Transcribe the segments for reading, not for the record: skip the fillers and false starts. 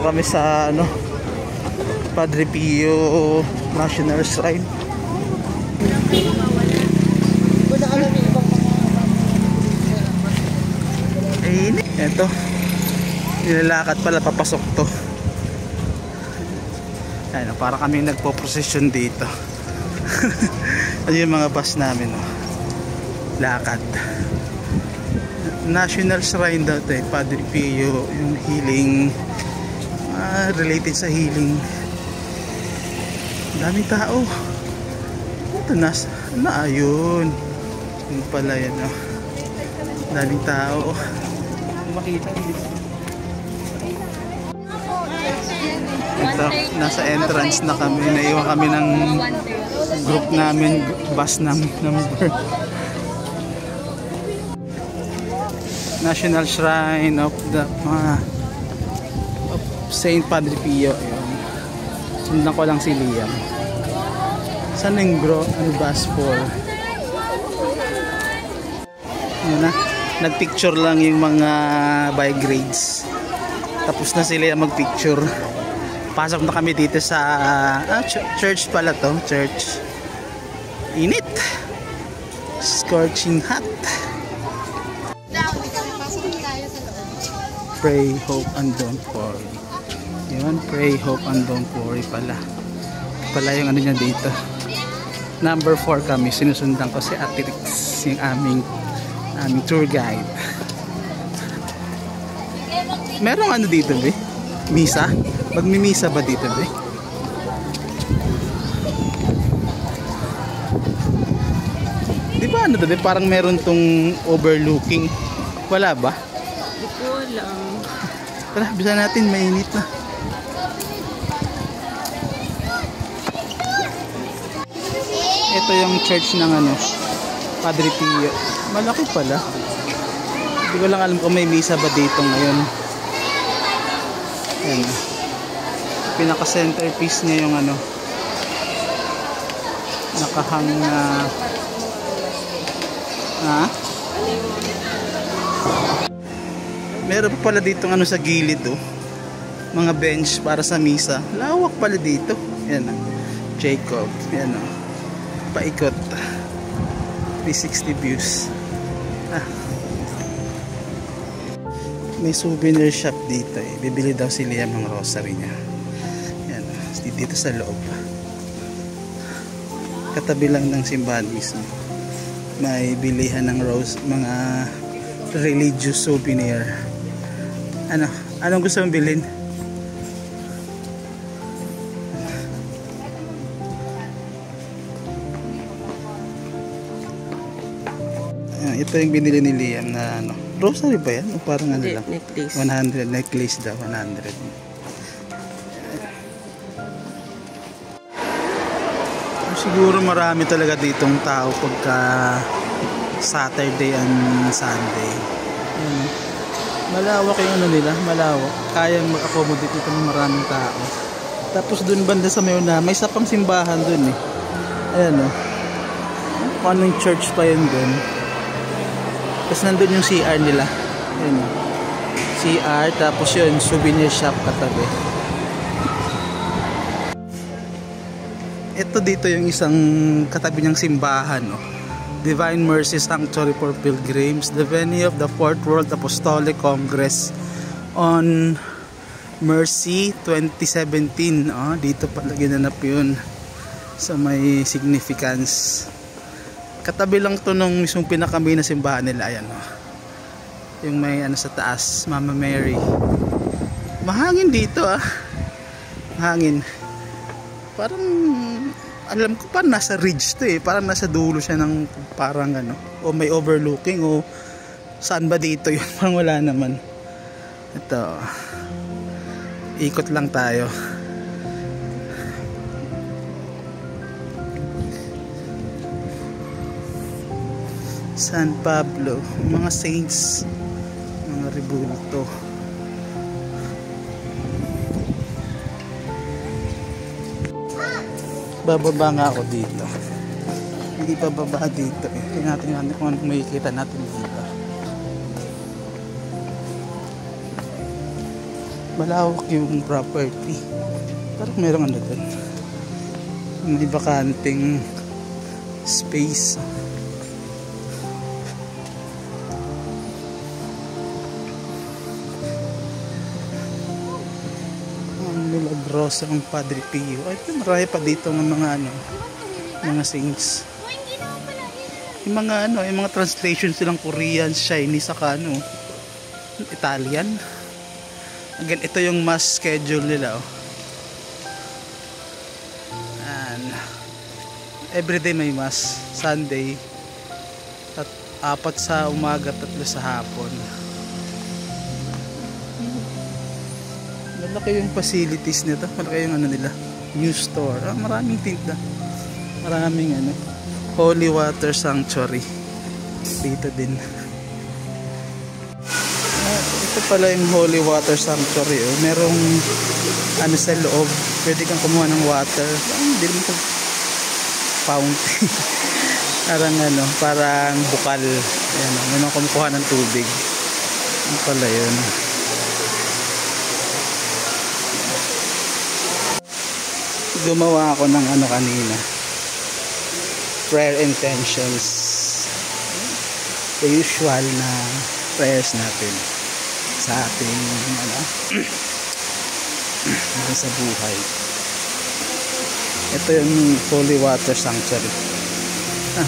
kami sa ano, Padre Pio National Shrine. Ay, ito. Nilalakad pala papasok to. Ayun, para kami nagpo-procession dito. Ano yung mga bus namin, oh. Lakad. National Shrine daw ito, Padre Pio, yung healing, related sa healing. Daming tao. Ito ayun. Yung pala yan, oh. Daming tao. Makita dito. Ito, nasa entrance na kami. Naiwan kami ng group namin, bus number. National Shrine of Saint Padre Pio. Ayun. Sundan ko lang si Liam. Saan yung bus for? Yun na. Nagpicture lang yung mga by grades. Tapos na sila magpicture. Pasok na kami dito sa church pala to. Church. Init. Scorching hot. Pray, hope, and don't worry. Yun, pray, hope, and don't worry pala. Pala yung ano niya dito. Number 4 kami. Sinusundan ko si Ate Rix, yung aming tour guide. Merong ano dito, be? Misa? Magmimisa ba dito, be? Di ba ano to, be? Parang meron tong overlooking. Wala ba? Di ko lang. Tara, bisa natin, mainit na. Ito yung church ng ano, Padre Pio. Malaki pala. Hindi ko lang alam kung may misa ba dito ngayon. Ayan. Pinaka-centerpiece niya yung ano, nakahang na meron pa pala dito ano sa gilid, oh. Mga bench para sa misa. Lawak pala dito. Ayan, Jacob. Ayan, oh. Paikot. 360 views. May souvenir shop dito, eh. Bibili daw si Liam ng rosary niya. Ayan, dito sa loob. Katabi lang ng simbahan mismo. May bilihan ng mga religious souvenir. Anong gusto mong bilhin? Ito yung binili ni Liam na ano, rosary ba yan? O parang ano lang? Necklace. 100, necklace daw, 100. Siguro marami talaga ditong tao pagka Saturday and Sunday. Malawak yung ano nila, malawak. Kayang mag-accommodate dito ng maraming tao. Tapos dun banda sa Mayuna, may isa pang simbahan dun, eh. Ayan, oh. Kung anong church pa yun dun. Tapos nandun yung CR nila. Ayan, oh. CR, tapos yun, souvenir shop katabi. Ito dito yung isang katabi niyang simbahan, oh. Divine Mercy Sanctuary for Pilgrims, the venue of the Fourth World Apostolic Congress on Mercy 2017. Dito pala ginanap yun sa may significance. Katabi lang to nung mismong pinakami na simbahan nila. Ayan, oh. Yung may ano sa taas, Mama Mary. Mahangin dito, mahangin. Parang alam ko pa nasa ridge to, eh. Parang nasa dulo siya ng parang ano, o may overlooking, o saan ba dito yun? Parang wala naman. Ito, ikot lang tayo. San Pablo, mga saints, mga rebulto. Bababa nga ako dito. Hindi pa baba dito, eh. Tingnan natin kung anong makikita natin dito. malawak yung property. Parang merong ano doon, may bakanting space. Ang milagrosa ang Padre Pio. Ay, marami pa dito ng mga ano, mga saints. Yung mga ano, yung mga translation silang Korean, Chinese, saka ano, Italian. Again, ito yung mass schedule nila, oh. And everyday may mass. Sunday, 4 sa umaga, 3 sa hapon. Malaki yung facilities nito. Malaki yung ano nila, new store. Maraming tinda. Maraming ano, Holy Water Sanctuary dito din. Ito pala yung Holy Water Sanctuary, oh. Merong ano sa loob, pwede kang kumuha ng water. Hindi naman ito fountain. Parang ano, parang bukal. Ayan, may mga kumukuha ng tubig. Ano pala yun? Gumawa ako ng ano kanina, prayer intentions, the usual na prayers natin sa ating ano, sa buhay. Ito yung Holy Water Sanctuary.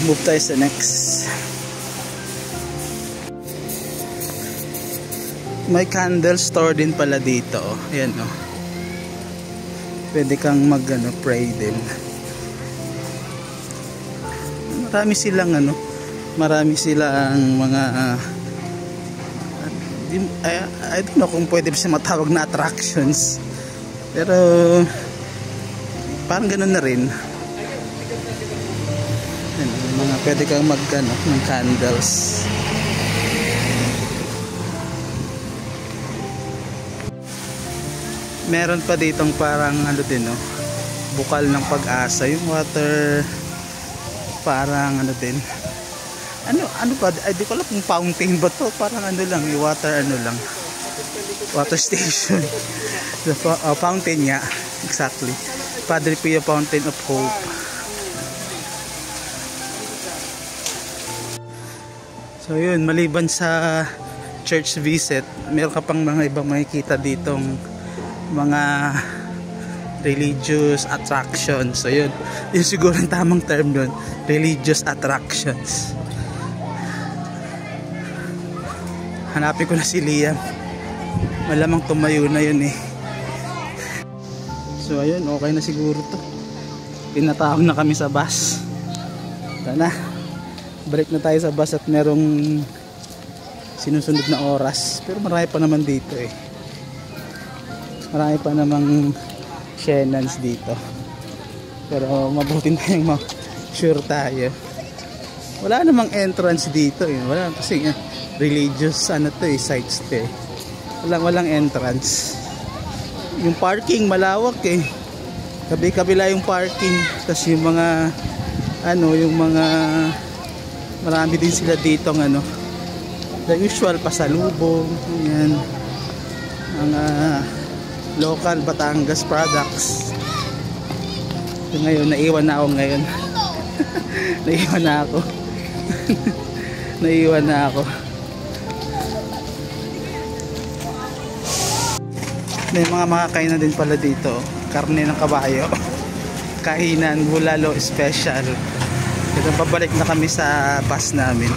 Move tayo sa next. May candle store din pala dito, oh. Ayan, oh. Pwede kang mag ano, pray din. Marami silang ano, marami silang mga I don't know kung pwede siya matawag na attractions, pero parang ganoon na rin. Yan, mga pwede kang mag ano, ng candles. Meron pa ditong parang ano din, no, bukal ng pag-asa, yung water, parang ano din, ano ba, di ko alam kung fountain ba to, parang ano lang, yung water ano lang, water station. The fountain niya, exactly, Padre Pio Fountain of Hope. So yun, maliban sa church visit, meron ka pang mga ibang makikita ditong mga religious attractions. So yun siguro ang tamang term doon, religious attractions. Hanapin ko na si Liam, malamang tumayo na yun eh. So ayun, okay na siguro to, pinatawag na kami sa bus. Tara, balik na tayo sa bus at merong sinusunod na oras, pero marami pa naman dito eh. Marami pa namang shenans dito, pero mabuti na yung sure tayo. Wala namang entrance dito eh. Wala, kasi religious ano to eh, sites to eh. Walang entrance. Yung parking malawak eh, kabi-kabila yung parking. Tapos yung mga ano, yung mga marami din sila dito ng ano, the usual pasalubong, yan, mga local Batangas products. So ngayon, naiwan na ako ngayon. Naiwan na ako. Naiwan na ako. May mga makakainan din pala dito. Karne ng kabayo. Kainan, bulalo special. Ito, pabalik na kami sa bus namin.